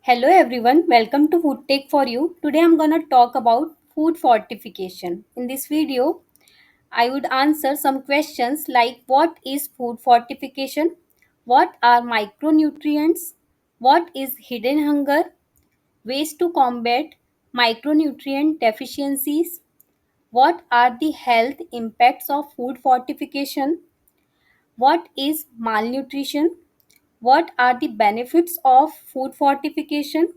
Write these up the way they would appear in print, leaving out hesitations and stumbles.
Hello everyone, welcome to Food Take for You. Today I'm gonna talk about food fortification. In this video, I would answer some questions like what is food fortification? What are micronutrients? What is hidden hunger? Ways to combat micronutrient deficiencies? What are the health impacts of food fortification? What is malnutrition? What are the benefits of food fortification?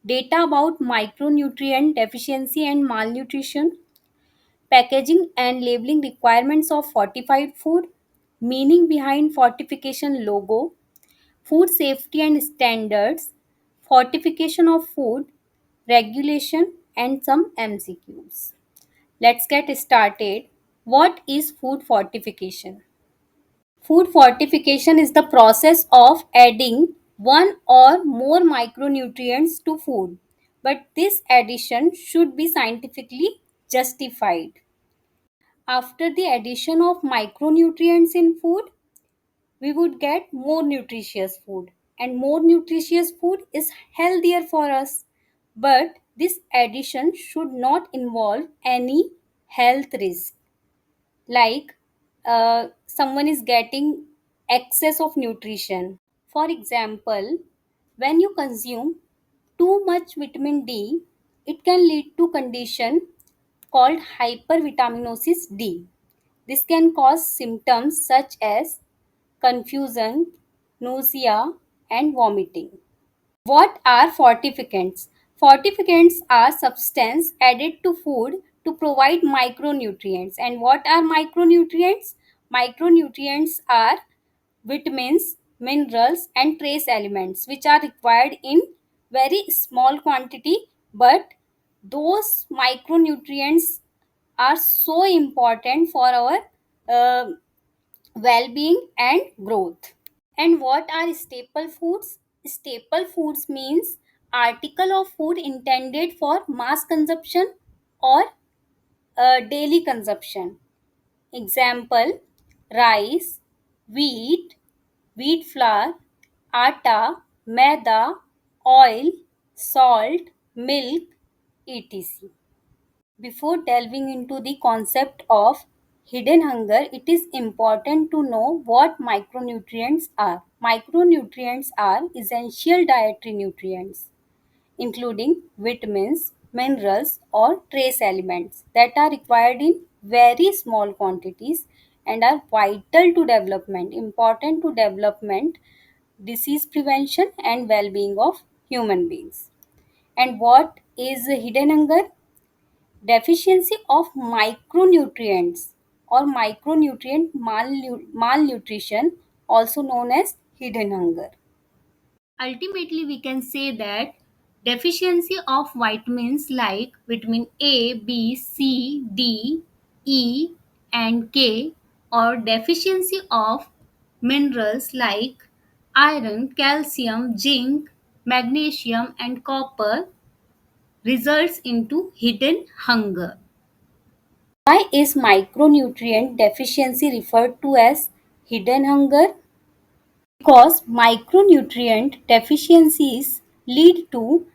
Data about micronutrient deficiency and malnutrition, packaging and labeling requirements of fortified food, meaning behind fortification logo, food safety and standards, fortification of food, regulation, and some MCQs. Let's get started. What is food fortification? Food fortification is the process of adding one or more micronutrients to food, but this addition should be scientifically justified. After the addition of micronutrients in food, we would get more nutritious food, and more nutritious food is healthier for us. But this addition should not involve any health risk, like someone is getting excess of nutrition. For example, when you consume too much vitamin D, it can lead to condition called hypervitaminosis D. This can cause symptoms such as confusion, nausea, and vomiting. What are fortificants? Fortificants are substances added to food to provide micronutrients. And what are micronutrients? Micronutrients are vitamins, minerals, and trace elements which are required in very small quantity, but those micronutrients are so important for our uh, well-being and growth. And what are staple foods? Staple foods means article of food intended for mass consumption or daily consumption. Example: rice, wheat, wheat flour, atta, maida, oil, salt, milk, etc. Before delving into the concept of hidden hunger, it is important to know what micronutrients are. Micronutrients are essential dietary nutrients, including vitamins, minerals, or trace elements that are required in very small quantities and are vital to development, important to development, disease prevention, and well being of human beings. And what is hidden hunger? Deficiency of micronutrients or malnutrition, also known as hidden hunger. Ultimately, we can say that deficiency of vitamins like vitamin A, B, C, D, E, and K, or deficiency of minerals like iron, calcium, zinc, magnesium, and copper results into hidden hunger. Why is micronutrient deficiency referred to as hidden hunger? Because micronutrient deficiencies lead to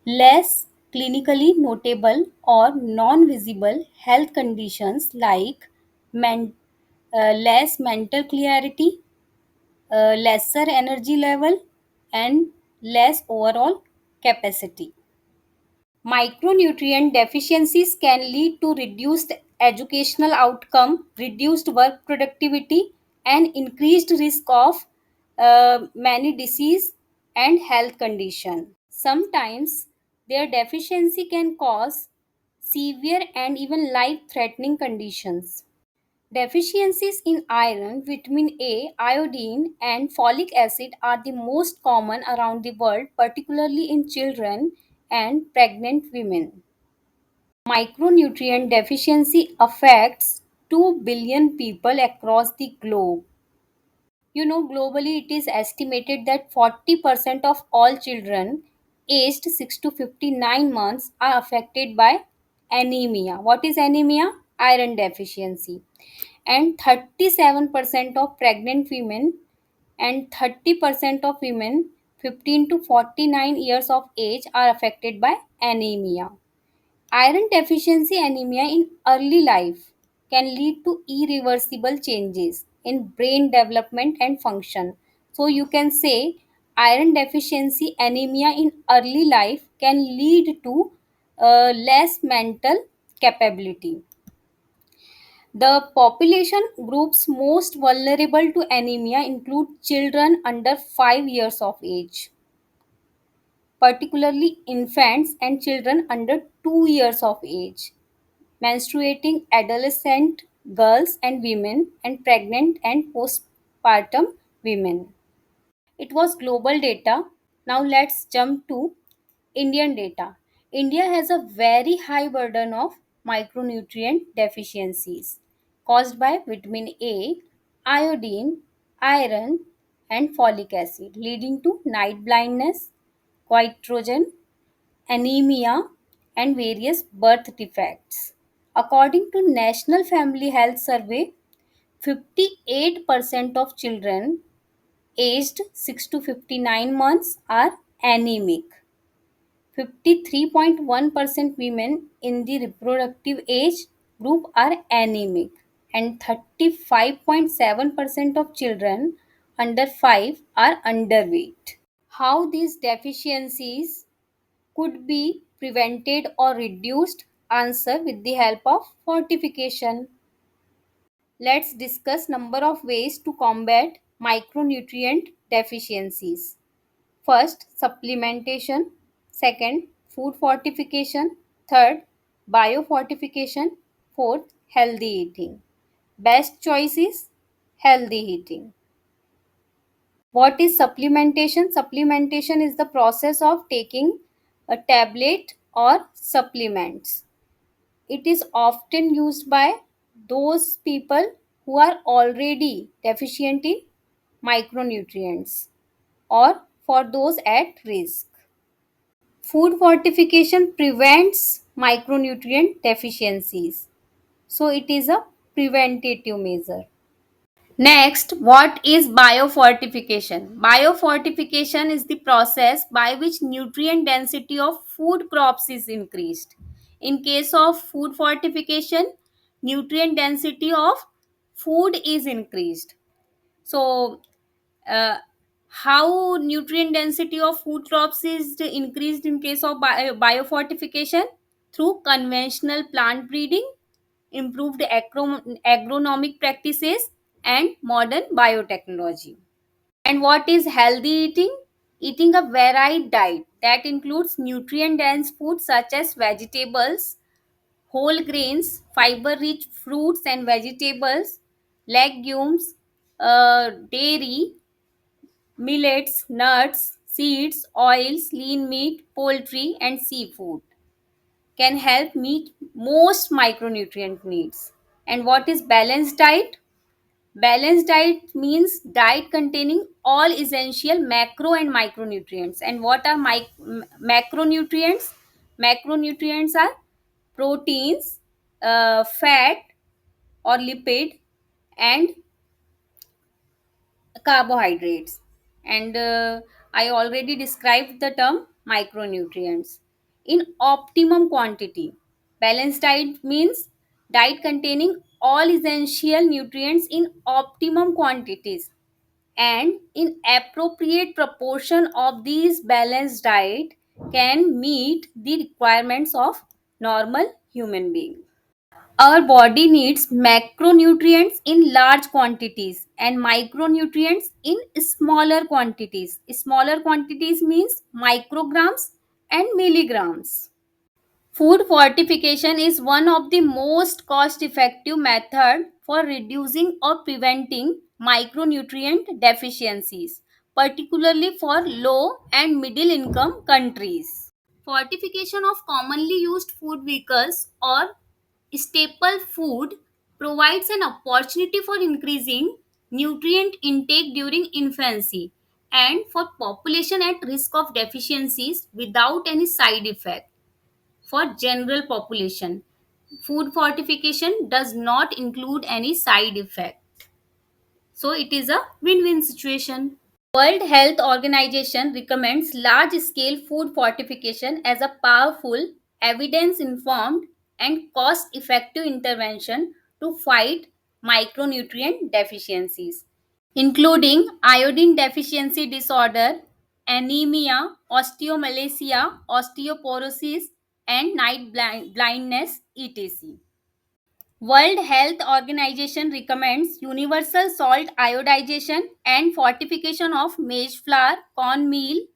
less clinically notable or non-visible health conditions like men- less mental clarity, lesser energy level, and less overall capacity. Micronutrient deficiencies can lead to reduced educational outcome, reduced work productivity, and increased risk of many disease and health condition. Sometimes their deficiency can cause severe and even life-threatening conditions. Deficiencies in iron, vitamin A, iodine, and folic acid are the most common around the world, particularly in children and pregnant women. Micronutrient deficiency affects 2 billion people across the globe. Globally, it is estimated that 40% of all children aged 6 to 59 months are affected by anemia. What is anemia? Iron deficiency. And 37% of pregnant women and 30% of women 15 to 49 years of age are affected by anemia. Iron deficiency anemia in early life can lead to irreversible changes in brain development and function. So, you can say iron deficiency anemia in early life can lead to less mental capability. The population groups most vulnerable to anemia include children under 5 years of age, particularly infants and children under 2 years of age, menstruating adolescent girls and women, and pregnant and postpartum women. It was global data. Now let's jump to Indian data. India has a very high burden of micronutrient deficiencies caused by vitamin A, iodine, iron, and folic acid, leading to night blindness, goitrogen, anemia, and various birth defects. According to National Family Health Survey, 58% of children aged 6 to 59 months are anemic. 53.1% women in the reproductive age group are anemic, and 35.7% of children under 5 are underweight. How these deficiencies could be prevented or reduced? Answer: with the help of fortification. Let's discuss number of ways to combat micronutrient deficiencies. First, supplementation. Second, food fortification. Third, biofortification. Fourth, healthy eating. Best choice is healthy eating. What is supplementation? Supplementation is the process of taking a tablet or supplements. It is often used by those people who are already deficient in micronutrients or for those at risk. Food fortification prevents micronutrient deficiencies. So it is a preventative measure. Next, what is biofortification? Biofortification is the process by which nutrient density of food crops is increased. In case of food fortification, nutrient density of food is increased. So, uh, how nutrient density of food crops is increased in case of biofortification? Through conventional plant breeding, improved agronomic practices, and modern biotechnology. And what is healthy eating? Eating a varied diet that includes nutrient dense foods such as vegetables, whole grains, fiber rich fruits and vegetables, legumes, dairy, millets, nuts, seeds, oils, lean meat, poultry, and seafood can help meet most micronutrient needs. And what is balanced diet? Balanced diet means diet containing all essential macro and micronutrients. And what are macronutrients? Macronutrients are proteins, fat or lipid, and carbohydrates. And I already described the term micronutrients in optimum quantity. Balanced diet means diet containing all essential nutrients in optimum quantities and in appropriate proportion of these. Balanced diet can meet the requirements of normal human being. Our body needs macronutrients in large quantities and micronutrients in smaller quantities. Smaller quantities means micrograms and milligrams. Food fortification is one of the most cost effective method for reducing or preventing micronutrient deficiencies, particularly for low and middle income countries. Fortification of commonly used food vehicles or staple food provides an opportunity for increasing nutrient intake during infancy and for population at risk of deficiencies without any side effect. For general population, food fortification does not include any side effect. So it is a win-win situation. World Health Organization recommends large-scale food fortification as a powerful, evidence-informed, and cost-effective intervention to fight micronutrient deficiencies, including iodine deficiency disorder, anemia, osteomalacia, osteoporosis, and night blindness, etc. World Health Organization recommends universal salt iodization and fortification of maize flour, cornmeal,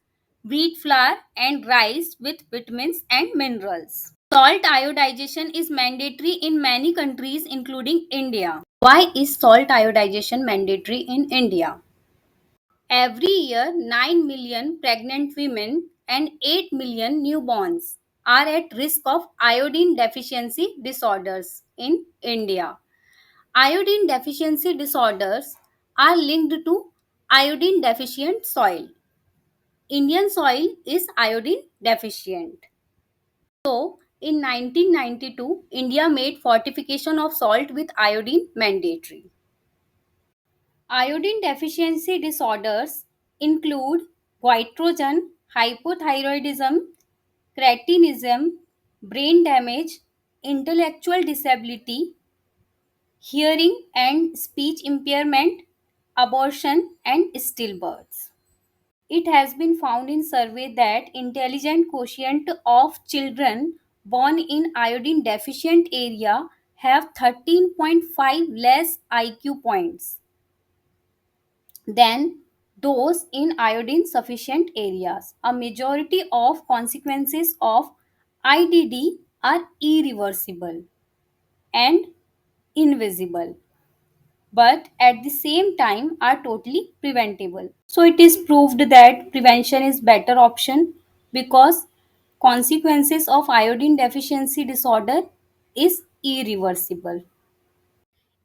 wheat flour, and rice with vitamins and minerals. Salt iodization is mandatory in many countries, including India. Why is salt iodization mandatory in India? Every year, 9 million pregnant women and 8 million newborns are at risk of iodine deficiency disorders in India. Iodine deficiency disorders are linked to iodine deficient soil. Indian soil is iodine deficient. So, in 1992, India made fortification of salt with iodine mandatory. Iodine deficiency disorders include goitrogen, hypothyroidism, cretinism, brain damage, intellectual disability, hearing and speech impairment, abortion, and stillbirths. It has been found in survey that intelligent quotient of children born in iodine deficient area have 13.5 less IQ points than those in iodine sufficient areas. A majority of consequences of IDD are irreversible and invisible, but at the same time are totally preventable. So it is proved that prevention is better option because consequences of iodine deficiency disorder is irreversible.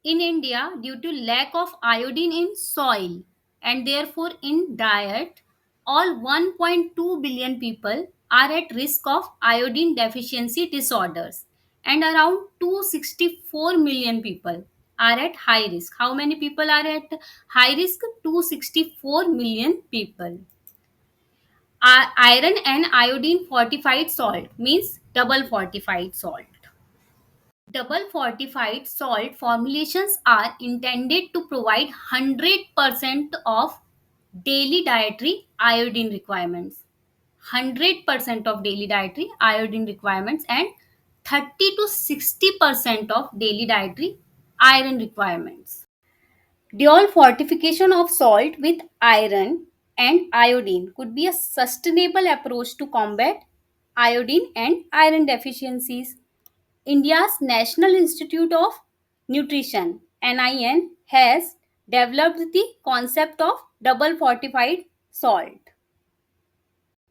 In India, due to lack of iodine in soil and therefore in diet, all 1.2 billion people are at risk of iodine deficiency disorders and around 264 million people are at high risk. How many people are at high risk? 264 million people. Iron and iodine fortified salt means double fortified salt. Double fortified salt formulations are intended to provide 100% of daily dietary iodine requirements. 100% of daily dietary iodine requirements and 30 to 60% of daily dietary iron requirements. Dual fortification of salt with iron and iodine could be a sustainable approach to combat iodine and iron deficiencies. India's National Institute of Nutrition (NIN) has developed the concept of double fortified salt.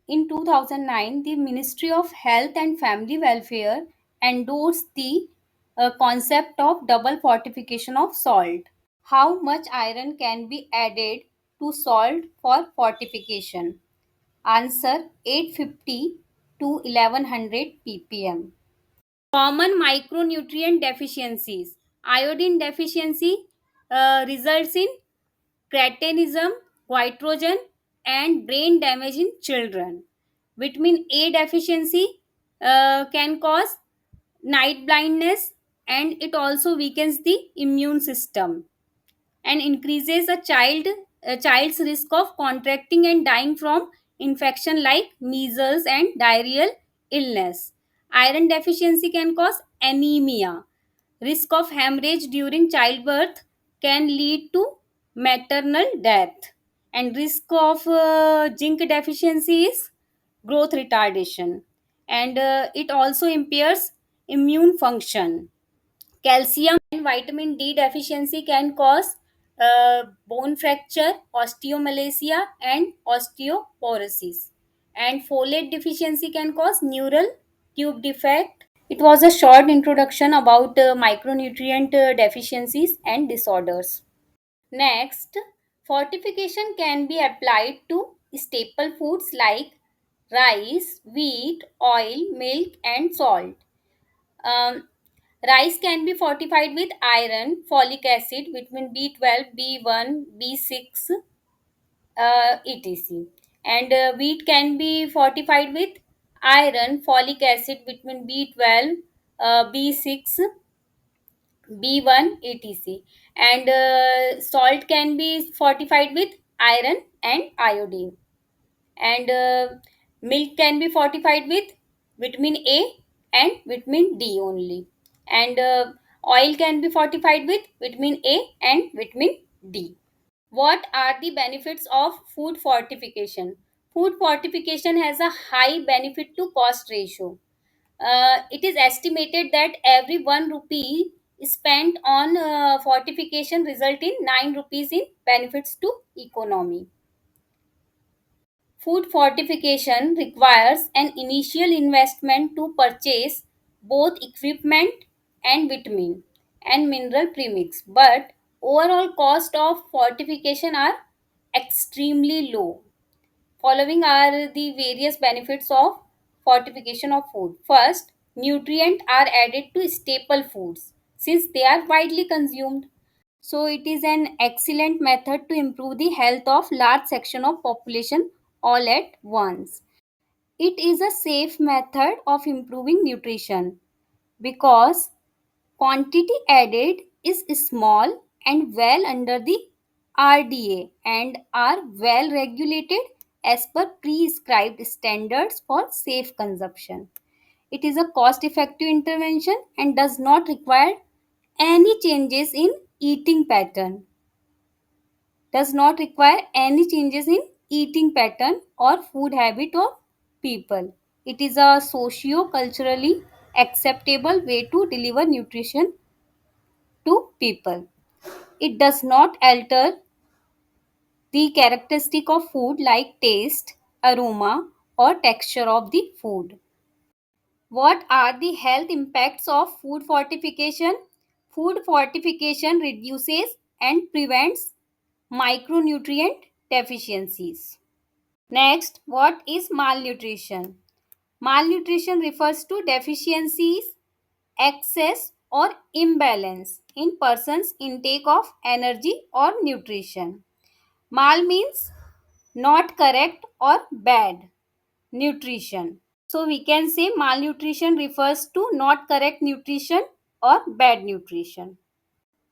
In 2009, the Ministry of Health and Family Welfare endorsed the concept of double fortification of salt. How much iron can be added to salt for fortification? Answer: 850 to 1100 ppm. Common micronutrient deficiencies. Iodine deficiency results in cretinism, goitrogen, and brain damage in children. Vitamin A deficiency can cause night blindness, and it also weakens the immune system and increases a child's risk of contracting and dying from infection like measles and diarrheal illness. Iron deficiency can cause anemia. Risk of hemorrhage during childbirth can lead to maternal death. And risk of zinc deficiency is growth retardation. And it also impairs immune function. Calcium and vitamin D deficiency can cause bone fracture, osteomalacia, and osteoporosis. And folate deficiency can cause neural tube defect. It was a short introduction about micronutrient deficiencies and disorders. Next, fortification can be applied to staple foods like rice, wheat, oil, milk, and salt. Um, Rice can be fortified with iron, folic acid, vitamin B12, B1, B6, etc. And wheat can be fortified with iron, folic acid, vitamin B12, B6, B1, etc. And salt can be fortified with iron and iodine. And milk can be fortified with vitamin A and vitamin D only. And oil can be fortified with vitamin A and vitamin D. What are the benefits of food fortification? Food fortification has a high benefit to cost ratio. It is estimated that every 1 rupee spent on fortification result in 9 rupees in benefits to economy. Food fortification requires an initial investment to purchase both equipment and vitamin and mineral premix, but overall cost of fortification are extremely low. Following are the various benefits of fortification of food. First, nutrients are added to staple foods since they are widely consumed. So it is an excellent method to improve the health of large section of population all at once. It is a safe method of improving nutrition because quantity added is small and well under the RDA and are well regulated as per prescribed standards for safe consumption. It is a cost effective intervention and does not require any changes in eating pattern. Does not require any changes in eating pattern or food habit of people. It is a socio-culturally acceptable way to deliver nutrition to people. It does not alter the characteristic of food like taste, aroma, or texture of the food. What are the health impacts of food fortification? Food fortification reduces and prevents micronutrient deficiencies. Next, what is malnutrition? Malnutrition refers to deficiencies, excess, or imbalance in person's intake of energy or nutrition. Mal means not correct or bad nutrition. So we can say malnutrition refers to not correct nutrition or bad nutrition.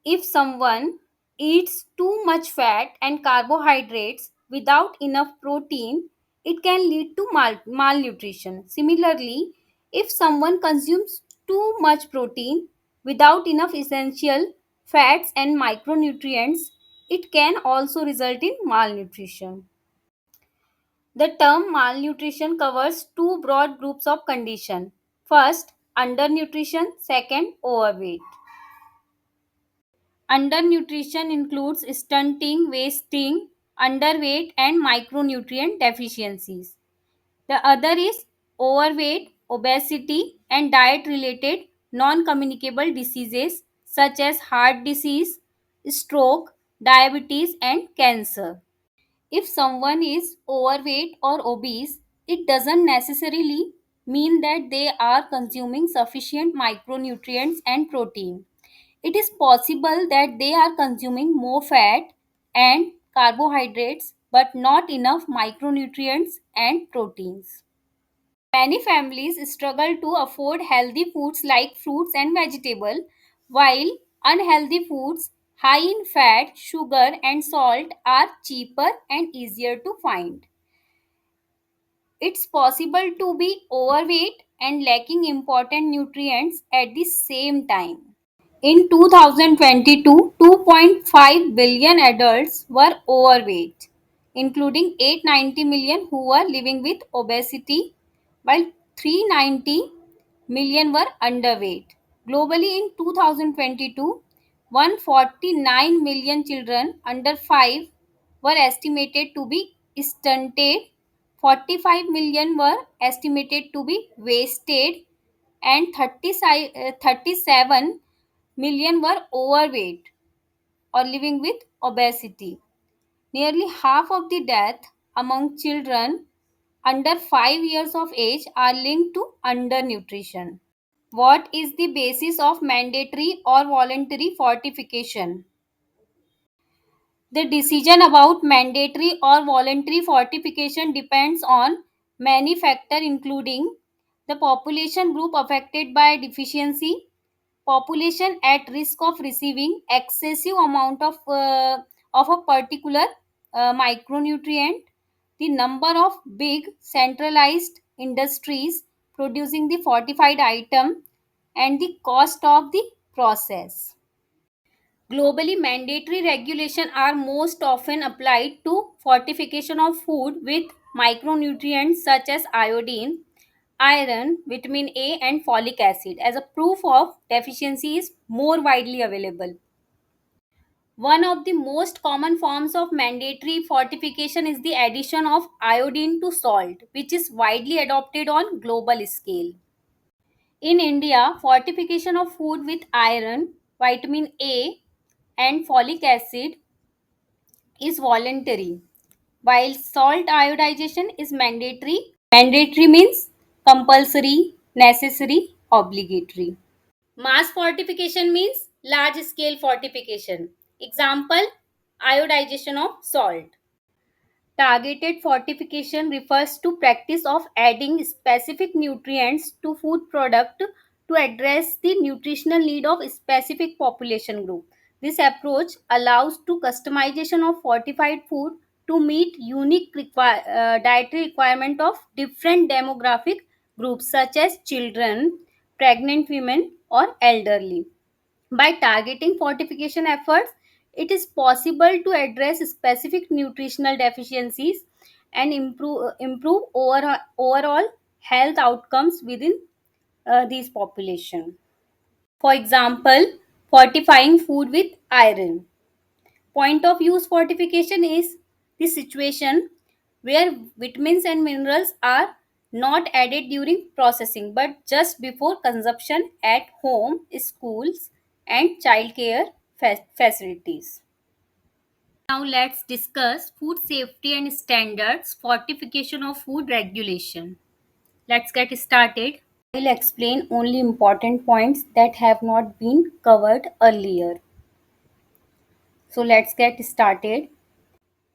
If someone eats too much fat and carbohydrates without enough protein, it can lead to malnutrition. Similarly, if someone consumes too much protein without enough essential fats and micronutrients, it can also result in malnutrition. The term malnutrition covers two broad groups of condition. First, undernutrition, second, overweight. Undernutrition includes stunting, wasting, underweight, and micronutrient deficiencies. The other is overweight, obesity, and diet related non communicable diseases such as heart disease, stroke, diabetes, and cancer. If someone is overweight or obese, it doesn't necessarily mean that they are consuming sufficient micronutrients and protein. It is possible that they are consuming more fat and carbohydrates but not enough micronutrients and proteins. Many families struggle to afford healthy foods like fruits and vegetables, while unhealthy foods high in fat, sugar, and salt are cheaper and easier to find. It's possible to be overweight and lacking important nutrients at the same time. In 2022, 2.5 billion adults were overweight, including 890 million who were living with obesity, while 390 million were underweight. Globally, in 2022, 149 million children under 5 were estimated to be stunted, 45 million were estimated to be wasted, and 37 million were overweight or living with obesity. Nearly half of the deaths among children under 5 years of age are linked to undernutrition. What is the basis of mandatory or voluntary fortification? The decision about mandatory or voluntary fortification depends on many factors, including the population group affected by deficiency, population at risk of receiving excessive amount of a particular micronutrient, the number of big centralized industries producing the fortified item, and the cost of the process. Globally, mandatory regulations are most often applied to fortification of food with micronutrients such as iodine, iron, vitamin A, and folic acid, as a proof of deficiency is more widely available. One of the most common forms of mandatory fortification is the addition of iodine to salt, which is widely adopted on global scale. In India, fortification of food with iron, vitamin A, and folic acid is voluntary, while salt iodization is mandatory. Mandatory means compulsory, necessary, obligatory. Mass fortification means large scale fortification. Example, iodization of salt. Targeted fortification refers to practice of adding specific nutrients to food product to address the nutritional need of a specific population group. This approach allows to customization of fortified food to meet unique dietary requirement of different demographic groups such as children, pregnant women or elderly. By targeting fortification efforts, it is possible to address specific nutritional deficiencies and improve overall health outcomes within these population. For example, fortifying food with iron. Point of use fortification is the situation where vitamins and minerals are not added during processing but just before consumption at home, schools, and childcare facilities. Now let's discuss food safety and standards, fortification of food regulation. Let's get started. I'll explain only important points that have not been covered earlier. So let's get started.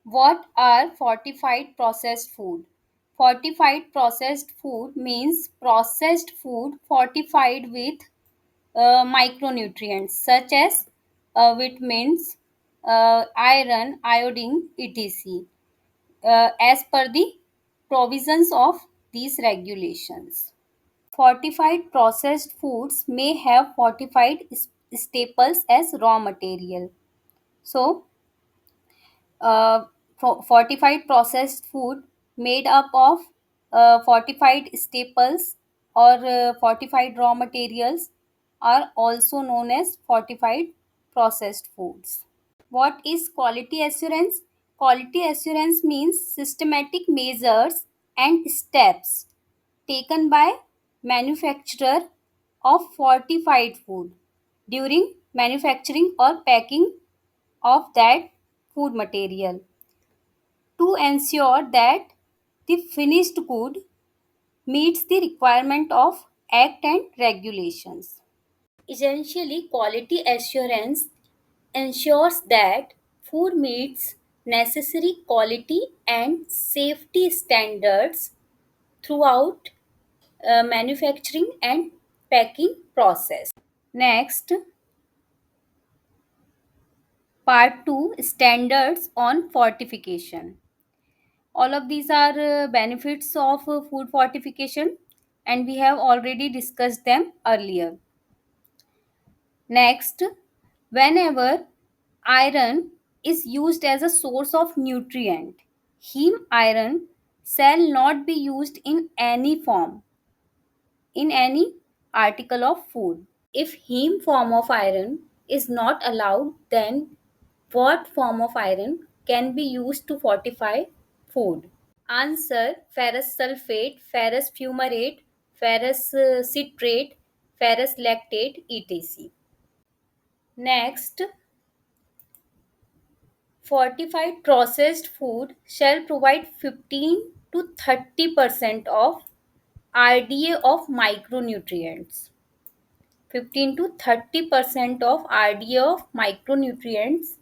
What are fortified processed food? Fortified processed food means processed food fortified with micronutrients such as vitamins, iron, iodine, etc. As per the provisions of these regulations. Fortified processed foods may have fortified staples as raw material. So, uh, fortified processed food made up of fortified staples or fortified raw materials are also known as fortified processed foods. What is quality assurance? Quality assurance means systematic measures and steps taken by manufacturer of fortified food during manufacturing or packing of that food material to ensure that the finished good meets the requirement of act and regulations. Essentially, quality assurance ensures that food meets necessary quality and safety standards throughout manufacturing and packing process. Next, part 2, standards on fortification. All of these are benefits of food fortification and we have already discussed them earlier. Next, whenever iron is used as a source of nutrient, heme iron shall not be used in any form in any article of food. If heme form of iron is not allowed, then what form of iron can be used to fortify food? Answer: ferrous sulfate, ferrous fumarate, ferrous citrate, ferrous lactate, etc. Next, fortified processed food shall provide 15 to 30% of RDA of micronutrients. 15 to 30% of RDA of micronutrients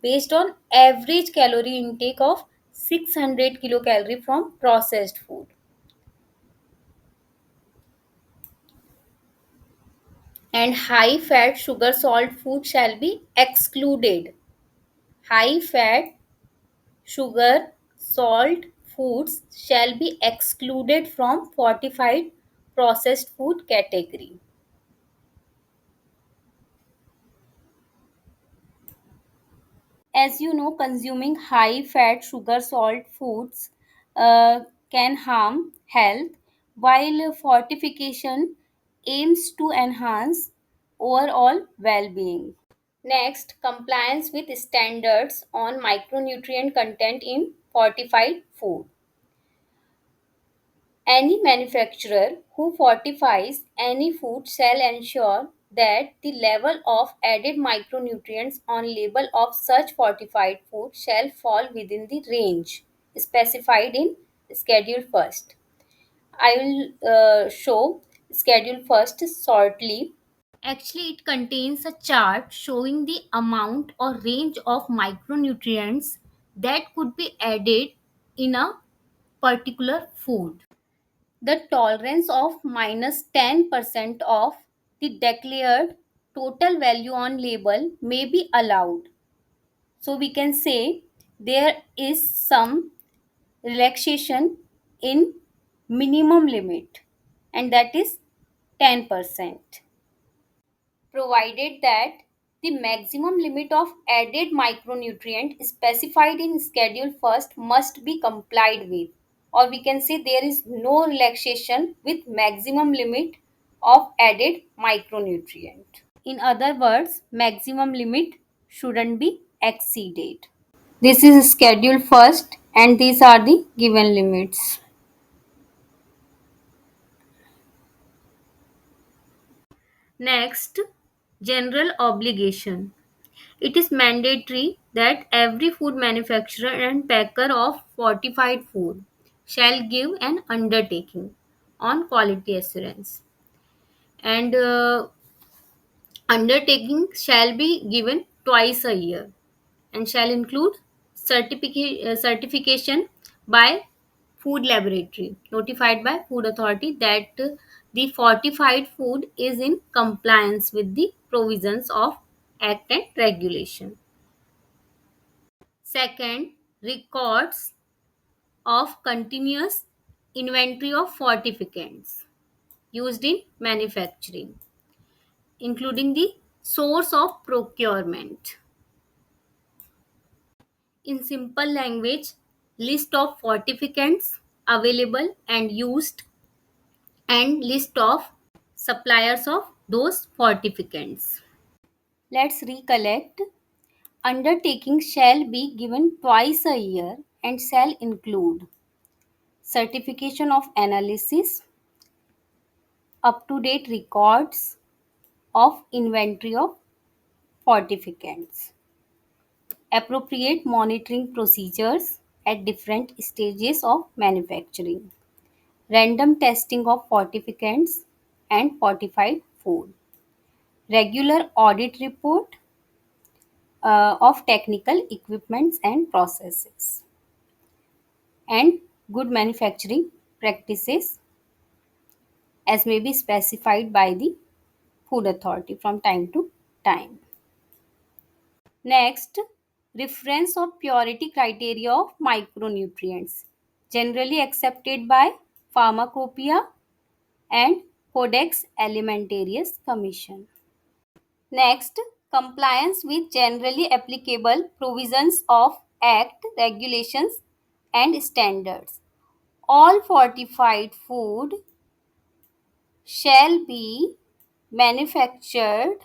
based on average calorie intake of 600 kilocalorie from processed food. And high fat, sugar, salt food shall be excluded. High fat, sugar, salt foods shall be excluded from fortified processed food category. As you know, consuming high fat, sugar, salt foods can harm health, while fortification aims to enhance overall well being. Next, compliance with standards on micronutrient content in fortified food. Any manufacturer who fortifies any food shall ensure that the level of added micronutrients on label of such fortified food shall fall within the range specified in schedule first. I will show schedule first shortly. Actually, it contains a chart showing the amount or range of micronutrients that could be added in a particular food. The tolerance of minus 10% of the declared total value on label may be allowed. So we can say there is some relaxation in minimum limit, and that is 10%, provided that the maximum limit of added micronutrient specified in schedule first must be complied with, or we can say there is no relaxation with maximum limit of added micronutrient. In other words, maximum limit shouldn't be exceeded. This is schedule first and these are the given limits. Next, general obligation. It is mandatory that every food manufacturer and packer of fortified food shall give an undertaking on quality assurance, and undertaking shall be given twice a year and shall include certification by food laboratory notified by food authority that the fortified food is in compliance with the provisions of act and regulation. Second, records of continuous inventory of fortificants used in manufacturing, including the source of procurement. In simple language, list of fortificants available and used, and list of suppliers of those fortificants. Let's recollect. Undertaking shall be given twice a year and shall include certification of analysis, up to date records of inventory of fortificants, appropriate monitoring procedures at different stages of manufacturing, random testing of fortificants and fortified food, regular audit report of technical equipments and processes, and good manufacturing practices as may be specified by the food authority from time to time. Next, reference of purity criteria of micronutrients generally accepted by Pharmacopoeia and Codex Alimentarius Commission. Next, compliance with generally applicable provisions of Act, regulations, and standards. All fortified food shall be manufactured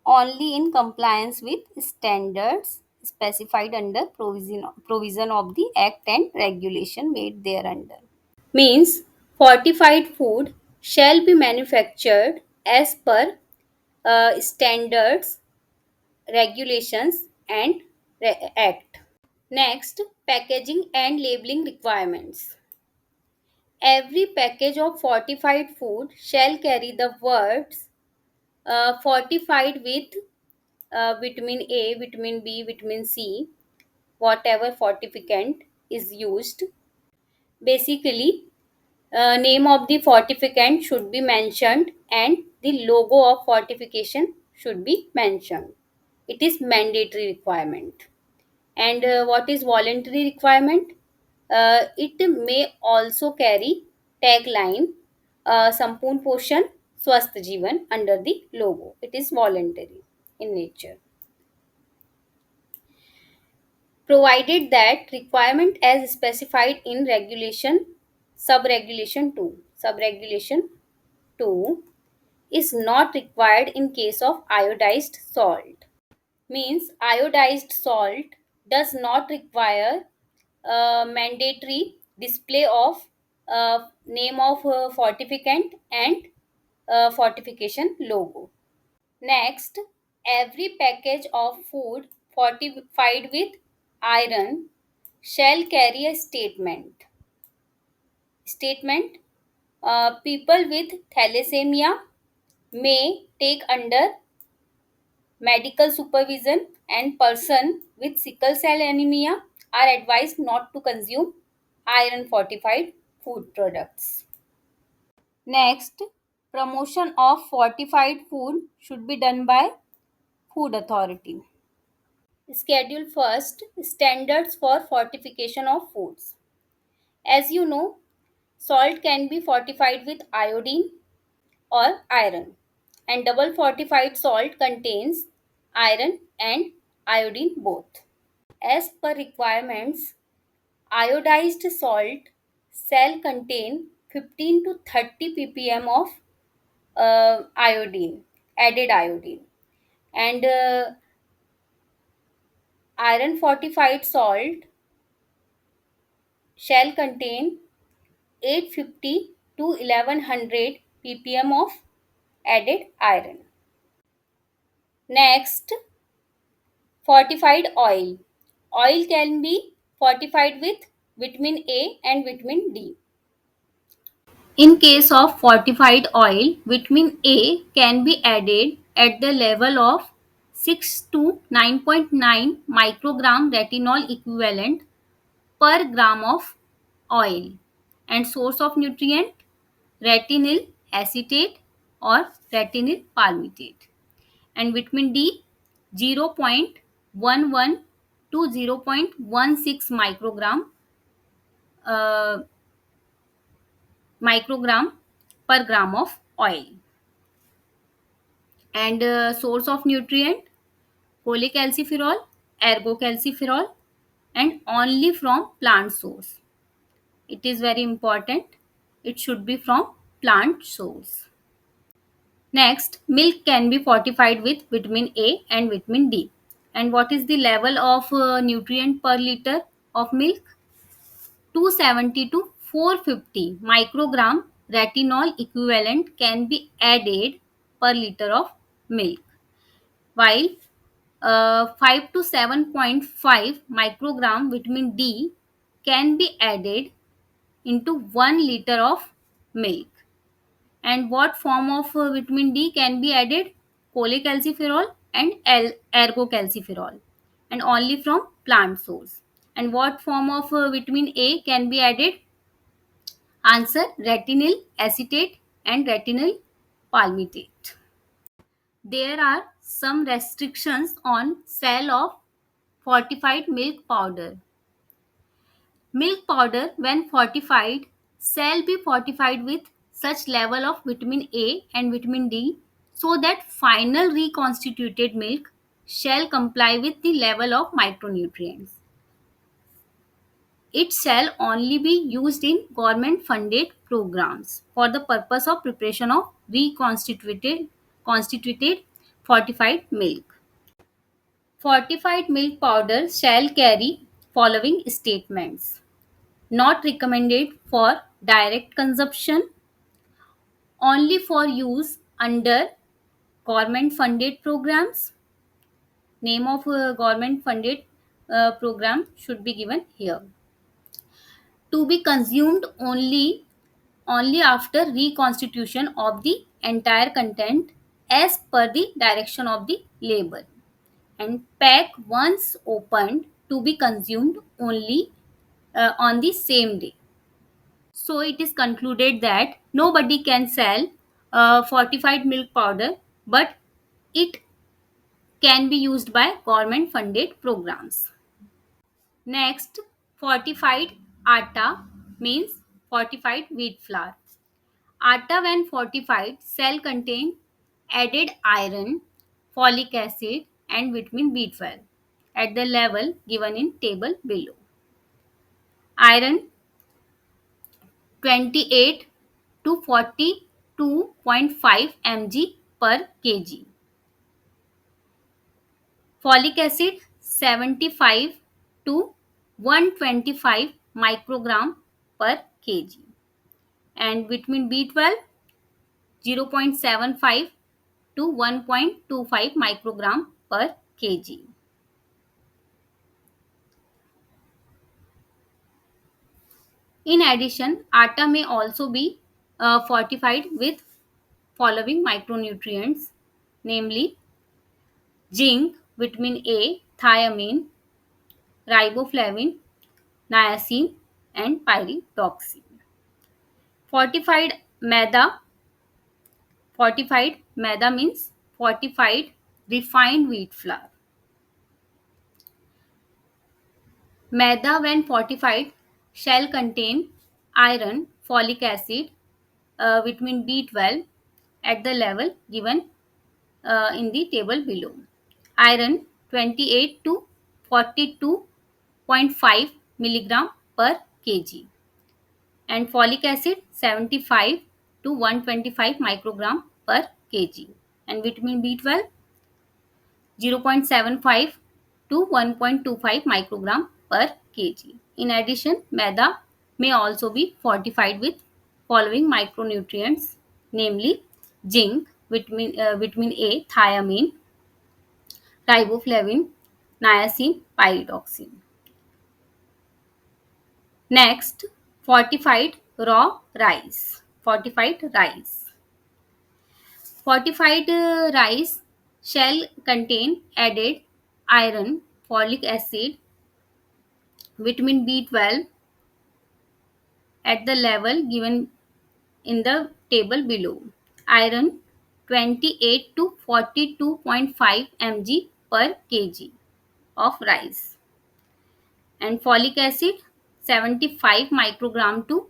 only in compliance with standards specified under provision of the Act and regulation made thereunder. Means fortified food shall be manufactured as per standards, regulations, and act. Next, packaging and labeling requirements. Every package of fortified food shall carry the words fortified with vitamin A, vitamin B, vitamin C, whatever fortificant is used. Basically, name of the fortificant should be mentioned and the logo of fortification should be mentioned. It is mandatory requirement. And what is voluntary requirement? It may also carry tagline Sampoon Poshan Swasth Jeevan under the logo. It is voluntary in nature. Provided that requirement as specified in regulation subregulation 2 is not required in case of iodized salt. Means iodized salt does not require mandatory display of name of fortificant and fortification logo. Next, every package of food fortified with iron shall carry a statement. People with thalassemia may take under medical supervision, and person with sickle cell anemia are advised not to consume iron fortified food products. Next, promotion of fortified food should be done by food authority. Schedule first, standards for fortification of foods. As you know, salt can be fortified with iodine or iron, and double fortified salt contains iron and iodine both. As per requirements, iodized salt shall contain 15 to 30 ppm of added iodine, and iron fortified salt shall contain 850 to 1100 ppm of added iron. Next, fortified oil. Oil can be fortified with vitamin A and vitamin D. In case of fortified oil, vitamin A can be added at the level of 6 to 9.9 microgram retinol equivalent per gram of oil, and source of nutrient retinol acetate or retinol palmitate, and vitamin D 0.11 to 0.16 uh, microgram per gram of oil, and source of nutrient cholecalciferol, ergocalciferol, and only from plant source. It is very important. It should be from plant source. Next, milk can be fortified with vitamin A and vitamin D. And what is the level of nutrient per liter of milk? 270 to 450 microgram retinol equivalent can be added per liter of milk, while 5 to 7.5 microgram vitamin D can be added into 1 liter of milk. And what form of vitamin D can be added? Cholecalciferol and ergocalciferol, and only from plant source. And what form of vitamin A can be added? Answer: retinol acetate and retinol palmitate. There are some restrictions on sale of fortified milk powder. Milk powder, when fortified, shall be fortified with such level of vitamin A and vitamin D so that final reconstituted milk shall comply with the level of micronutrients. It shall only be used in government funded programs for the purpose of preparation of constituted fortified milk. Fortified milk powder shall carry following statements: not recommended for direct consumption, only for use under government funded programs. Name of government funded program should be given here. To be consumed only after reconstitution of the entire content as per the direction of the label. and pack once opened to be consumed only on the same day. So it is concluded that nobody can sell fortified milk powder, but it can be used by government funded programs. Next, fortified atta means fortified wheat flour. Atta, when fortified, shall contain added iron, folic acid, and vitamin B12 at the level given in table below. Iron 28 to 42.5 mg per kg. Folic acid 75 to 125 microgram per kg. And vitamin B12 0.75 to 1.25 microgram per kg. In addition, atta may also be fortified with following micronutrients, namely zinc, vitamin A, thiamine, riboflavin, niacin, and pyridoxine. Fortified maida. Fortified maida means fortified refined wheat flour. Maida, when fortified, shall contain iron, folic acid, vitamin B12 at the level given in the table below. Iron 28 to 42.5 milligram per kg, and folic acid 75 to 125 microgram per kg, and vitamin B12 0.75 to 1.25 microgram per kg. In addition, maida may also be fortified with following micronutrients, namely zinc, vitamin A, thiamine, riboflavin, niacin, pyridoxine. Next, fortified raw rice. Fortified rice. Fortified rice shall contain added iron, folic acid, vitamin B12 at the level given in the table below. Iron 28 to 42.5 mg per kg of rice, and folic acid 75 microgram to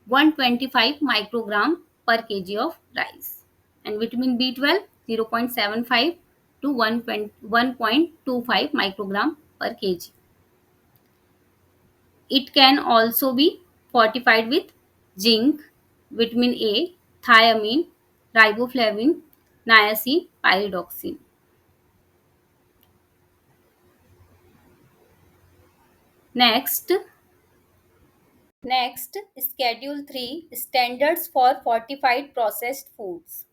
125 microgram per kg of rice, and vitamin B12 0.75 to 1.25 microgram per kg. It can also be fortified with zinc, vitamin A, thiamine, riboflavin, niacin, pyridoxine. Next, Schedule 3, Standards for Fortified Processed Foods.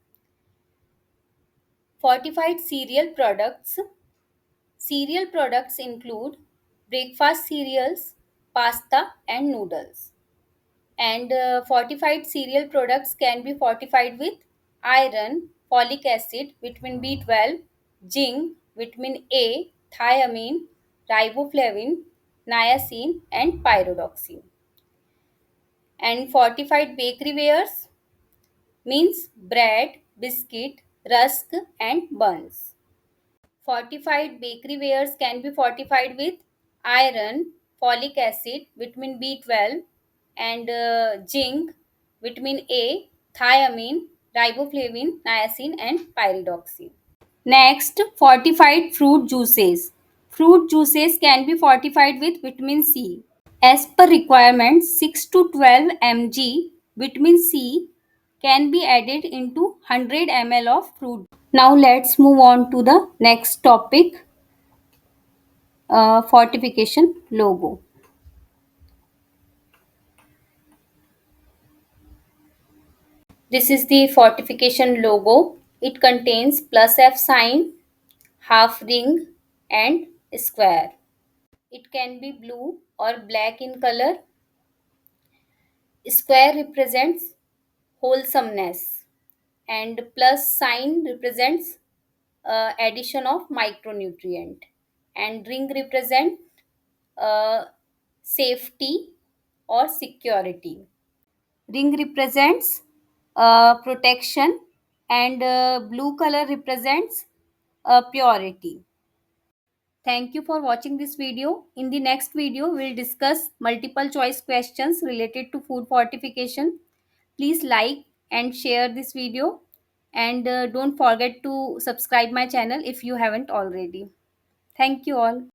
Fortified cereal products. Cereal products include breakfast cereals, pasta, and noodles. And fortified cereal products can be fortified with iron, folic acid, vitamin B12, zinc, vitamin A, thiamine, riboflavin, niacin, and pyridoxine. And fortified bakery wares means bread, biscuit, rusk, and buns. Fortified bakery wares can be fortified with iron, folic acid, vitamin B12, and zinc, vitamin A, thiamine, riboflavin, niacin, and pyridoxine. Next, fortified fruit juices. Fruit juices can be fortified with vitamin C. As per requirement, 6 to 12 mg vitamin C can be added into 100 ml of fruit. Now let's move on to the next topic, fortification logo. This is the fortification logo. It contains plus F sign, half ring, and square. It can be blue or black in color. Square represents wholesomeness, and plus sign represents addition of micronutrient, and ring represent safety or security. Ring represents protection, and blue color represents purity. Thank you for watching this video. In the next video, we'll discuss multiple choice questions related to food fortification. Please like and share this video, and don't forget to subscribe my channel if you haven't already. Thank you all.